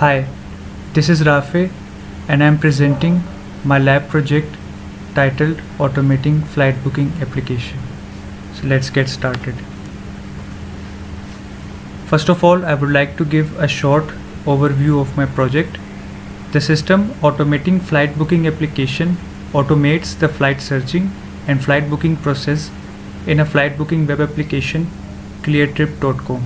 Hi, this is Rafe and I am presenting my lab project titled Automating Flight Booking Application. So let's get started. First of all, I would like to give a short overview of my project. The system Automating Flight Booking Application automates the flight searching and flight booking process in a flight booking web application, cleartrip.com.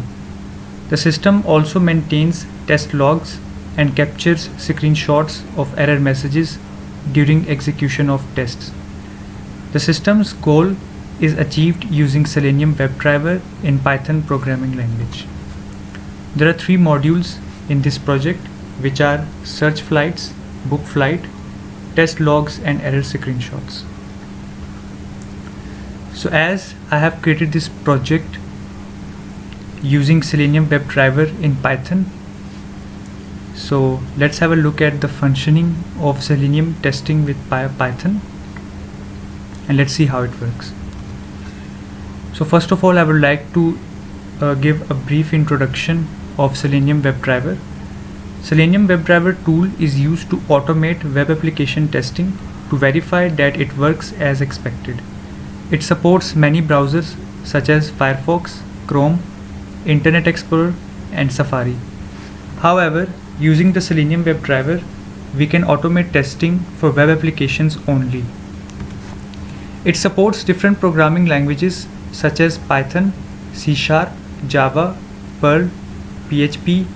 The system also maintains test logs and captures screenshots of error messages during execution of tests. The system's goal is achieved using Selenium WebDriver in Python programming language. There are three modules in this project, which are search flights, book flight, test logs and error screenshots. So as I have created this project using Selenium WebDriver in Python, so let's have a look at the functioning of Selenium testing with Python and let's see how it works. So first of all, I would like to give a brief introduction of Selenium WebDriver. Selenium WebDriver tool is used to automate web application testing to verify that it works as expected. It supports many browsers such as Firefox, Chrome, Internet Explorer and Safari. However, using the Selenium WebDriver, we can automate testing for web applications only. It supports different programming languages such as Python, C#, Java, Perl, PHP,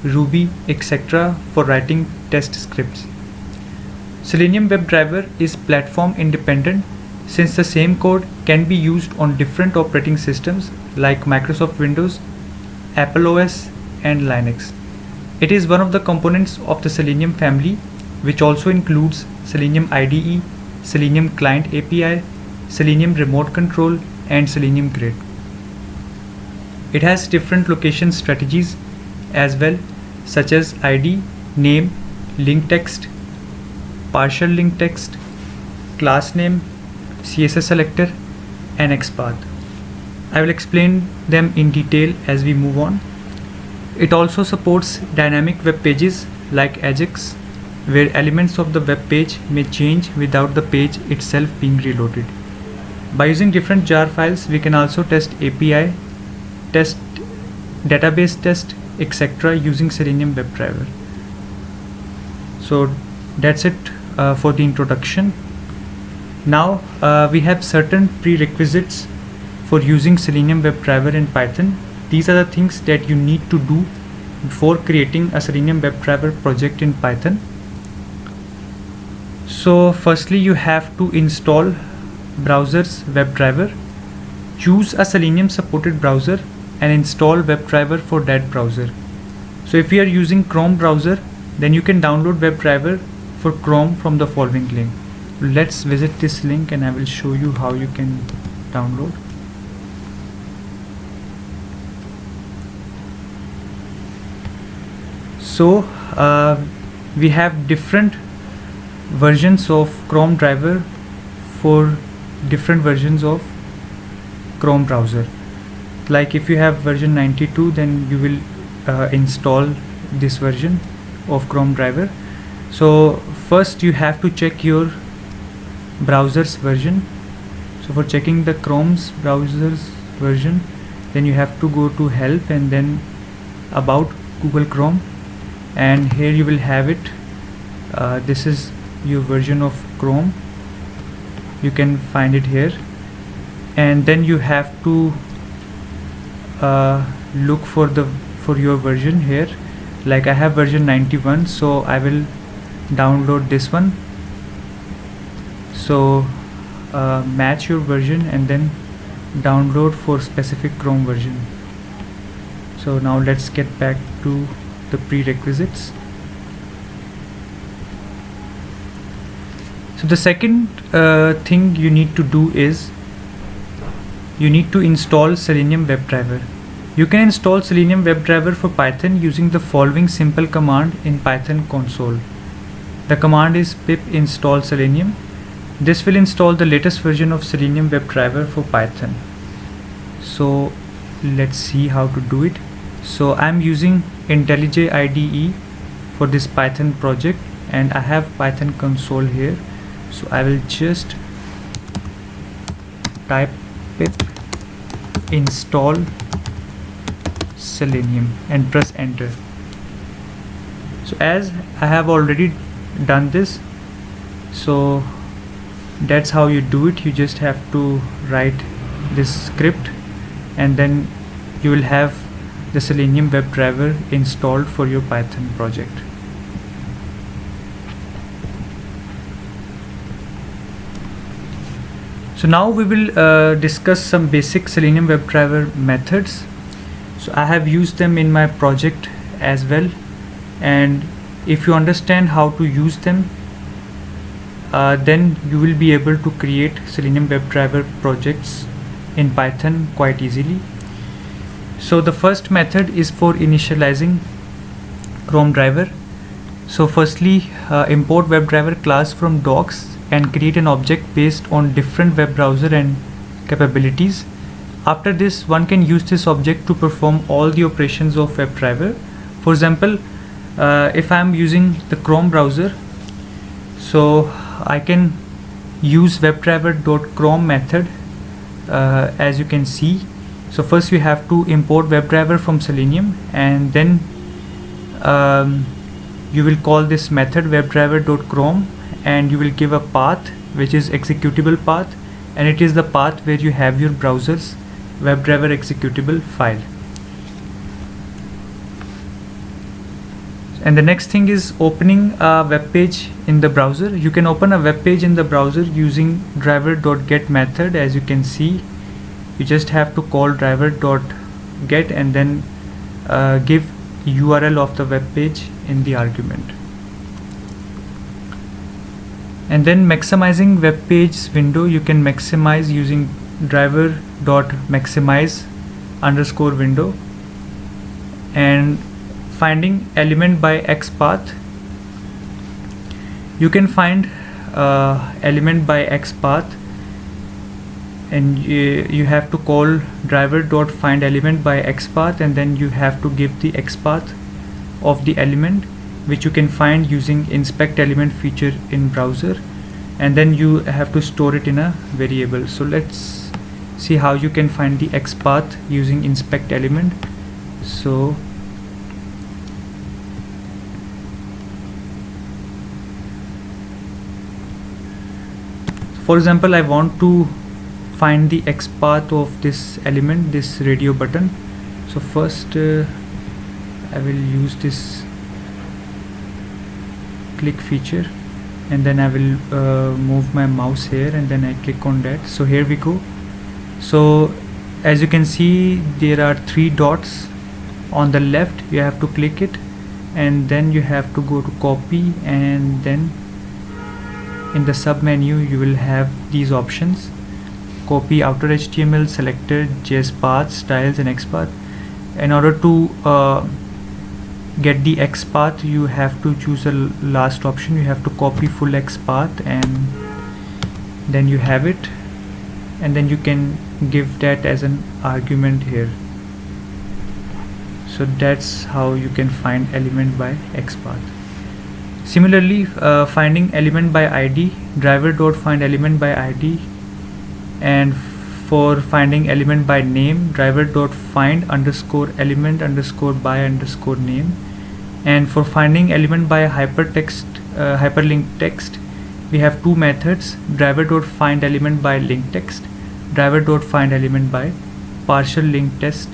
Ruby, etc. for writing test scripts. Selenium WebDriver is platform independent since the same code can be used on different operating systems like Microsoft Windows, Apple OS and Linux. It is one of the components of the Selenium family, which also includes Selenium IDE, Selenium Client API, Selenium Remote Control and Selenium Grid. It has different location strategies as well, such as ID, name, link text, partial link text, class name, CSS selector and XPath. I will explain them in detail as we move on. It also supports dynamic web pages like Ajax, where elements of the web page may change without the page itself being reloaded. By using different jar files, we can also test API, test database test, etc. using Selenium WebDriver. So that's it for the introduction. Now we have certain prerequisites for using Selenium WebDriver in Python. These are the things that you need to do before creating a Selenium WebDriver project in Python. So firstly, you have to install browser's WebDriver. Choose a Selenium supported browser and install WebDriver for that browser. So if you are using Chrome browser, then you can download WebDriver for Chrome from the following link. Let's visit this link and I will show you how you can download. So we have different versions of Chrome driver for different versions of Chrome browser. Like if you have version 92, then you will install this version of Chrome driver. So first you have to check your browser's version. So for checking the Chrome's browser's version, then you have to go to help and then about Google Chrome, and here you will have it. This is your version of Chrome. You can find it here, and then you have to look for your version here. Like I have version 91, so I will download this one. So match your version and then download for specific Chrome version. So now let's get back to the prerequisites. So the second thing you need to do is you need to install Selenium WebDriver. You can install Selenium WebDriver for Python using the following simple command in Python console. The command is pip install Selenium. This will install the latest version of Selenium WebDriver for Python. So let's see how to do it. So I'm using IntelliJ IDE for this Python project, and I have Python console here. So I will just type pip install Selenium and press enter. So as I have already done this, so that's how you do it. You just have to write this script, and then you will have the Selenium WebDriver installed for your Python project. So now we will discuss some basic Selenium WebDriver methods. So I have used them in my project as well, and if you understand how to use them, then you will be able to create Selenium WebDriver projects in Python quite easily. So the first method is for initializing Chrome driver. So firstly, import WebDriver class from docs and create an object based on different web browser and capabilities. After this, one can use this object to perform all the operations of WebDriver. For example, if I am using the Chrome browser, so I can use WebDriver.chrome method, as you can see. So first we have to import WebDriver from Selenium, and then you will call this method WebDriver.chrome, and you will give a path which is executable path, and it is the path where you have your browser's WebDriver executable file. And the next thing is opening a web page in the browser. You can open a web page in the browser using driver.get method. As you can see, you just have to call driver.get and then give URL of the web page in the argument. And then maximizing web page window, you can maximize using driver.maximize_window, and finding element by XPath. You can find element by XPath, and you have to call driver.findElement by XPath, and then you have to give the XPath of the element, which you can find using inspect element feature in browser, and then you have to store it in a variable. So let's see how you can find the XPath using inspect element. So for example, I want to find the XPath of this element, this radio button. So first I will use this click feature, and then I will move my mouse here, and then I click on that. So here we go. So as you can see, there are 3 dots on the left. You have to click it, and then you have to go to copy, and then in the sub menu you will have these options: copy outer HTML, selector, JS path, styles, and XPath. In order to get the XPath, you have to choose a last option. You have to copy full XPath, and then you have it, and then you can give that as an argument here. So that's how you can find element by XPath. Similarly, finding element by ID, driver.findElement by ID, and for finding element by name, driver.find_element_by_name, and for finding element by hyperlink text, we have 2 methods: driver.findElement by link text, driver.findElement by partial link text.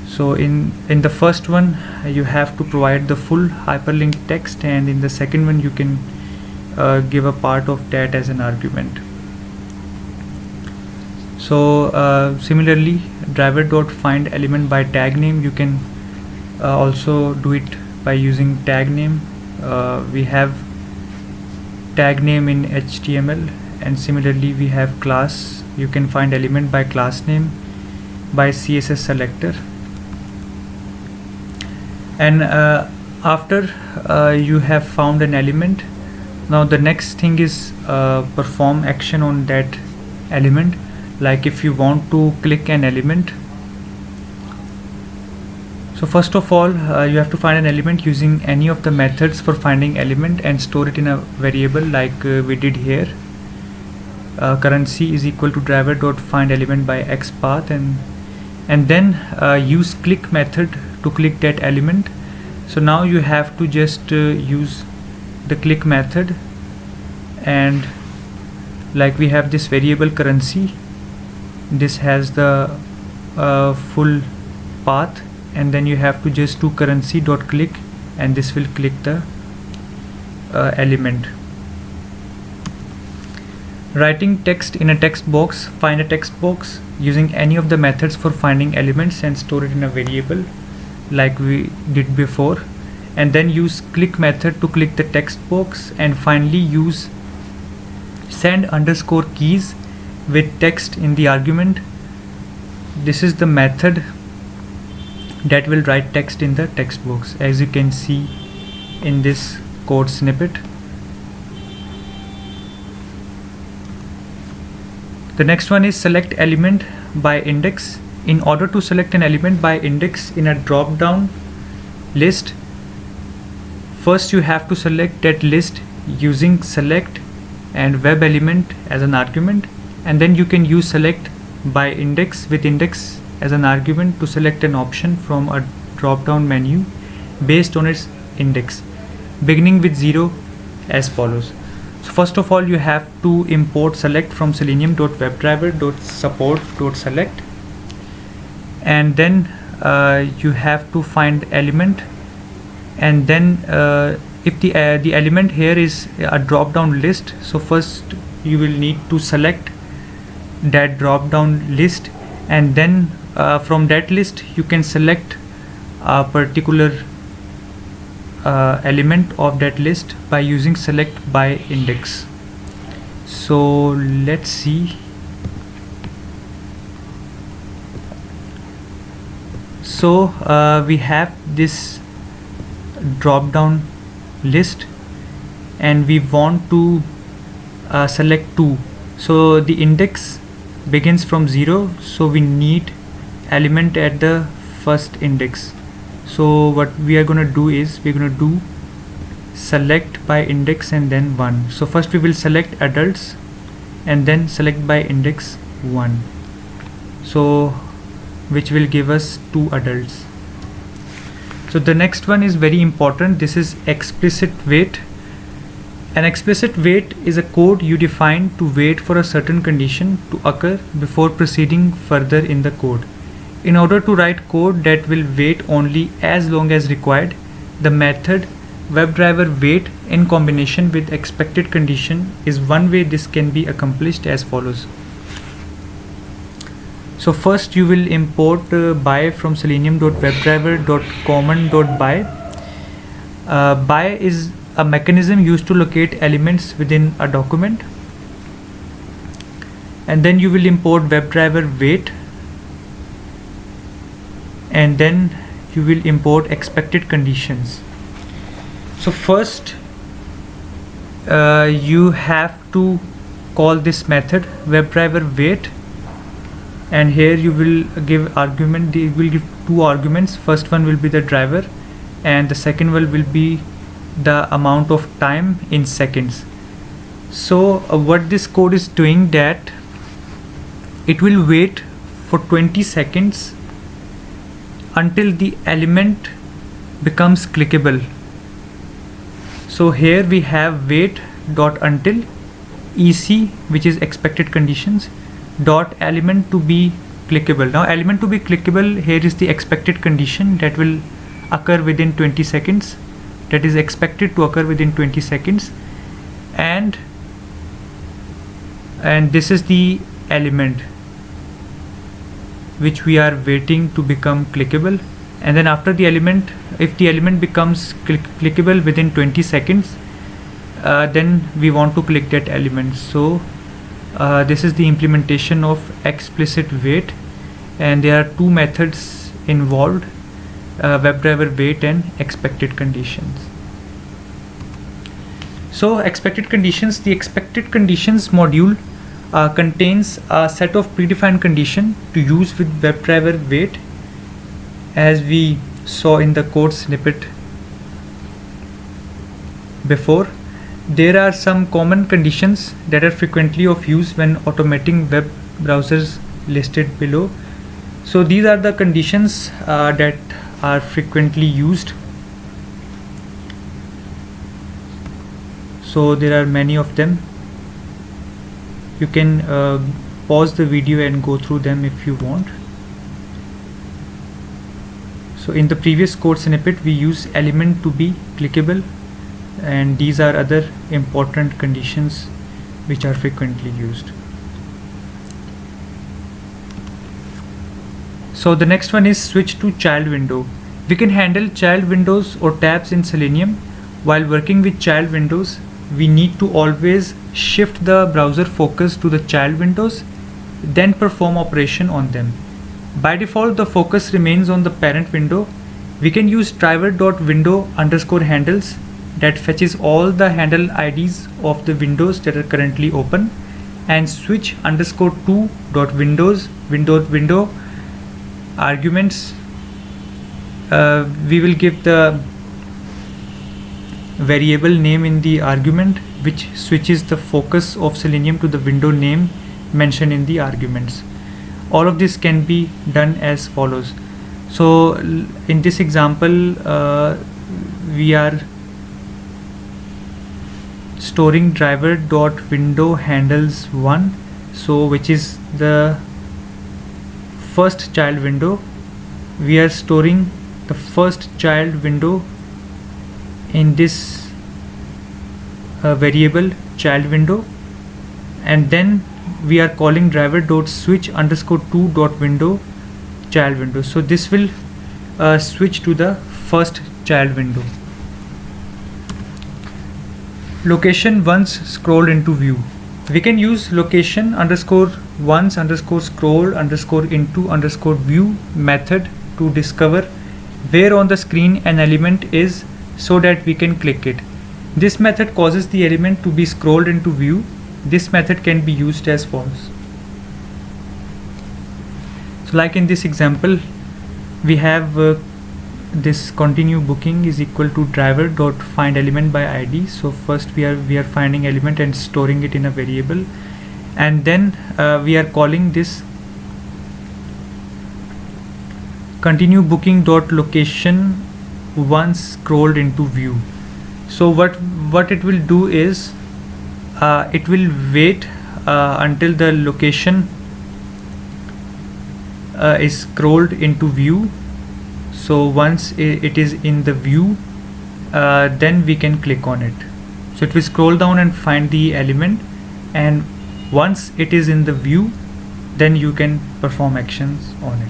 So in the first one you have to provide the full hyperlink text, and in the second one you can give a part of that as an argument. So similarly, driver.findElement by tag name, you can also do it by using tag name. We have tag name in HTML, and similarly we have class. You can find element by class name by CSS selector. And after you have found an element, now the next thing is perform action on that element. Like if you want to click an element, So first of all, you have to find an element using any of the methods for finding element and store it in a variable like we did here. Currency is equal to driver dot find element by x path, and then use click method to click that element. So now you have to just use the click method, and like we have this variable currency, this has the full path, and then you have to just do currency dot click, and this will click the element. Writing text in a text box, find a text box using any of the methods for finding elements and store it in a variable like we did before, and then use click method to click the text box, and finally use send underscore keys with text in the argument. This is the method that will write text in the text box, as you can see in this code snippet. The next one is select element by index. In order to select an element by index in a drop down list, first you have to select that list using select and web element as an argument, and then you can use select by index with index as an argument to select an option from a drop down menu based on its index, beginning with 0 as follows. So first of all, you have to import select from selenium.webdriver.support.select, and then you have to find element, and then if the element here is a drop down list, so first you will need to select that drop down list, and then from that list you can select a particular element of that list by using select by index. So let's see. So we have this drop down list, and we want to select 2. So the index begins from 0, so we need element at the first index. So what we are going to do is we're going to do select by index and then 1. So first we will select adults and then select by index 1, so which will give us 2 adults. So the next one is very important. This is explicit wait. An explicit wait is a code you define to wait for a certain condition to occur before proceeding further in the code. In order to write code that will wait only as long as required, the method WebDriver wait in combination with expected condition is one way this can be accomplished as follows. So first you will import by from selenium.webdriver.common.by. By is a mechanism used to locate elements within a document, and then you will import WebDriver wait, and then you will import expected conditions. So first you have to call this method WebDriver wait, and here you will give argument. You will give 2 arguments. First one will be the driver, and the second one will be the amount of time in seconds. So what this code is doing, that it will wait for 20 seconds until the element becomes clickable. So here we have wait dot until EC, which is expected conditions, dot element to be clickable. Now element to be clickable, here is the expected condition that will occur within 20 seconds, that is expected to occur within 20 seconds, and this is the element which we are waiting to become clickable. And then after the element, if the element becomes clickable within 20 seconds, then we want to click that element. So this is the implementation of explicit wait, and there are 2 methods involved, WebDriver wait and expected conditions. So expected conditions, the expected conditions module contains a set of predefined condition to use with WebDriver wait, as we saw in the code snippet before, there are some common conditions that are frequently of use when automating web browsers listed below. So these are the conditions that are frequently used. So there are many of them. You can pause the video and go through them if you want. So in the previous code snippet we use element to be clickable, and these are other important conditions which are frequently used. So the next one is switch to child window. We can handle child windows or tabs in Selenium. While working with child windows, we need to always shift the browser focus to the child windows, then perform operation on them. By default, the focus remains on the parent window. We can use driver.window_handles that fetches all the handle IDs of the windows that are currently open, and switch_to.windows window arguments. We will give the variable name in the argument which switches the focus of Selenium to the window name mentioned in the arguments. All of this can be done as follows. So in this example we are storing driver.window_handles1, so which is the first child window. We are storing the first child window in this variable child window, and then we are calling driver.switch_to.window child window. So this will switch to the first child window. Location once scrolled into view. We can use location_once_scroll_into_view method to discover where on the screen an element is so that we can click it. This method causes the element to be scrolled into view. This method can be used as follows. So like in this example, we have this continue booking is equal to driver.findElementById. So first we are finding element and storing it in a variable, and then we are calling this continue booking.location once scrolled into view. So what it will do is it will wait until the location is scrolled into view. So once it is in the view, then we can click on it. So it will scroll down and find the element, and once it is in the view, then you can perform actions on it.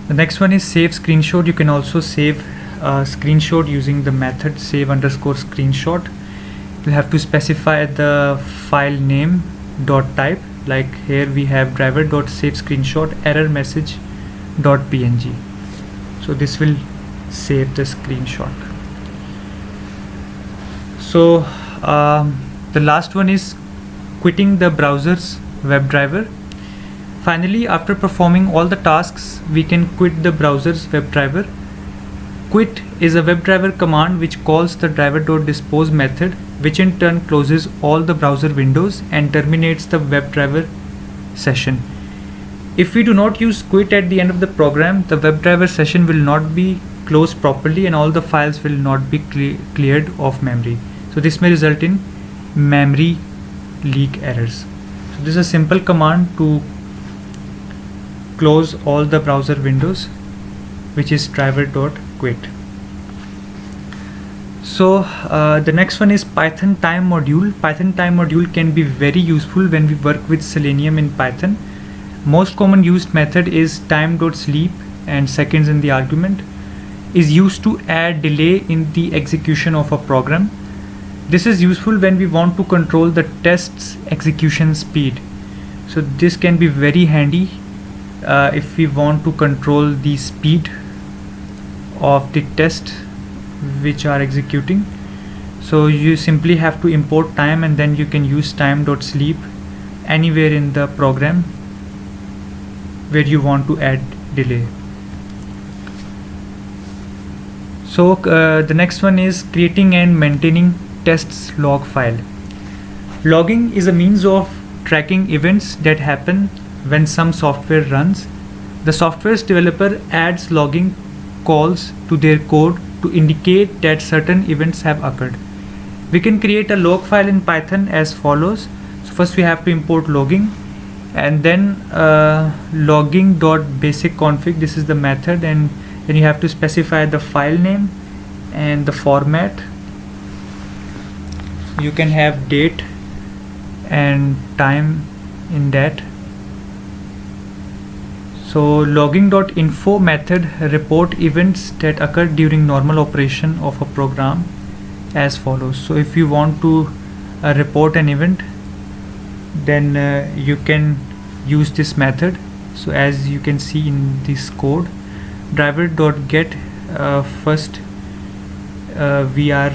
The next one is save screenshot. You can also save screenshot using the method save_screenshot. You have to specify the file name .type. Like here we have driver.savescreenshot error message.png. So this will save the screenshot. So the last one is quitting the browser's WebDriver. Finally, after performing all the tasks, we can quit the browser's WebDriver. Quit is a WebDriver command which calls the driver.dispose method, which in turn closes all the browser windows and terminates the WebDriver session. If we do not use quit at the end of the program, the WebDriver session will not be closed properly and all the files will not be cleared of memory. So this may result in memory leak errors. So this is a simple command to close all the browser windows, which is driver.quit. So the next one is Python time module. Python time module can be very useful when we work with Selenium in Python. Most common used method is time.sleep and seconds in the argument is used to add delay in the execution of a program. This is useful when we want to control the test's execution speed. So this can be very handy if we want to control the speed of the test which are executing. So you simply have to import time and then you can use time.sleep anywhere in the program where you want to add delay. So the next one is creating and maintaining tests log file. Logging is a means of tracking events that happen when some software runs. The software's developer adds logging calls to their code to indicate that certain events have occurred. We can create a log file in Python as follows. So first we have to import logging, and then logging.basicconfig, this is the method, and then you have to specify the file name and the format. You can have date and time in that. So logging.info method report events that occur during normal operation of a program as follows. So if you want to report an event, then you can use this method. So as you can see in this code, driver.get, first we are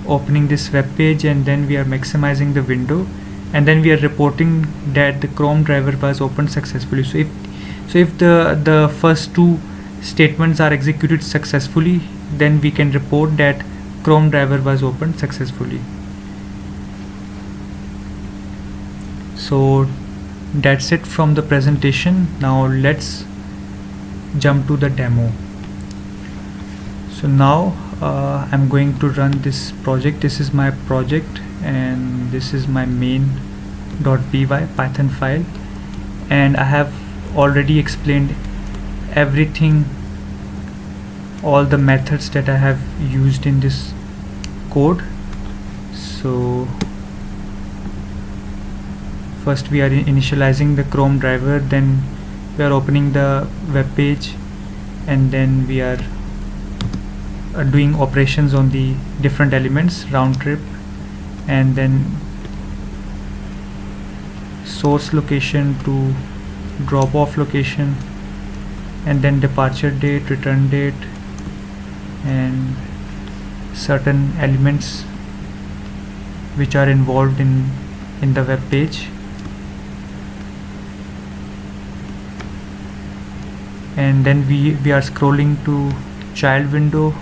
opening this web page, and then we are maximizing the window, and then we are reporting that the Chrome driver was opened successfully. So if the first two statements are executed successfully, then we can report that Chrome driver was opened successfully. So that's it from the presentation. Now let's jump to the demo. So now I'm going to run this project. This is my project, and this is my main.py Python file, and I have already explained everything, all the methods that I have used in this code. So first we are initializing the Chrome driver, then we are opening the web page, and then we are doing operations on the different elements, round trip, and then source location to drop off location, and then departure date, return date, and certain elements which are involved in the web page. And then we are scrolling to child window,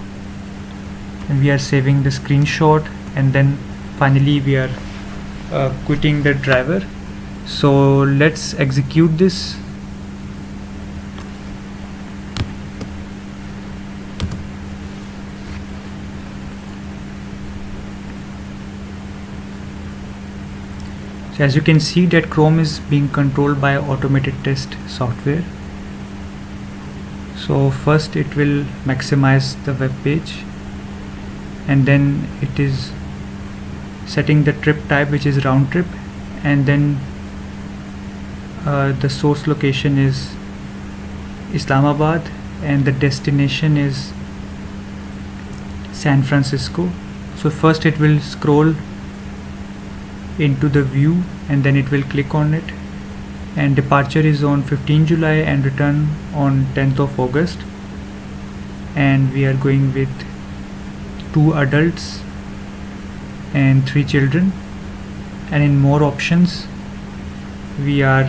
and we are saving the screenshot, and then finally we are quitting the driver. So let's execute this. So as you can see that Chrome is being controlled by automated test software. So first it will maximize the web page, and then it is setting the trip type, which is round trip, and then the source location is Islamabad, and the destination is San Francisco. So first it will scroll into the view, and then it will click on it, and departure is on 15 July and return on 10th of August, and we are going with 2 adults and 3 children. And in more options we are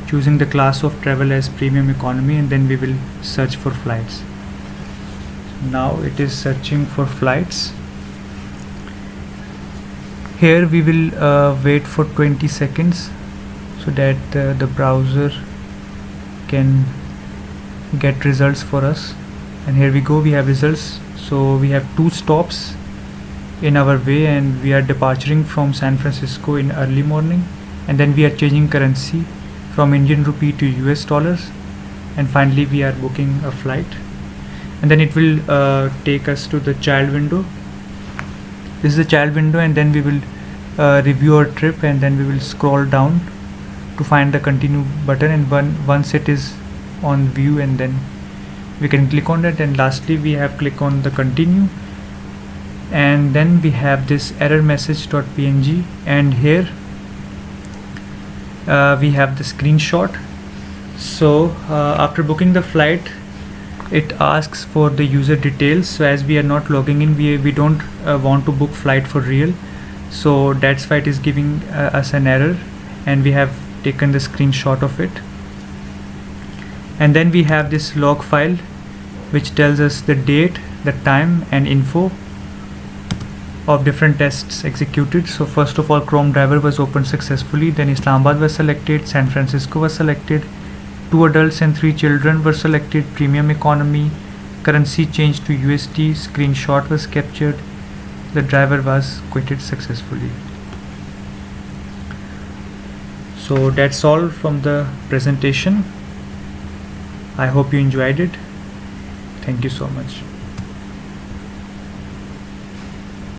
choosing the class of travel as premium economy, and then we will search for flights. Now it is searching for flights. Here we will wait for 20 seconds so that the browser can get results for us. And here we go, we have results. So we have 2 stops in our way, and we are departing from San Francisco in early morning, and then we are changing currency from Indian rupee to US dollars, and finally we are booking a flight. And then it will take us to the child window. This is the child window, and then we will review our trip, and then we will scroll down to find the continue button, and once it is on view, and then we can click on it, and lastly we have click on the continue, and then we have this error message.png, and here we have the screenshot. So after booking the flight, it asks for the user details. So as we are not logging in, we don't want to book flight for real, so that's why it is giving us an error, and we have taken the screenshot of it. And then we have this log file which tells us the date, the time and info of different tests executed. So first of all, Chrome driver was opened successfully, then Islamabad was selected, San Francisco was selected, 2 adults and 3 children were selected, premium economy, currency changed to USD, screenshot was captured, the driver was quitted successfully. So that's all from the presentation. I hope you enjoyed it. Thank you so much.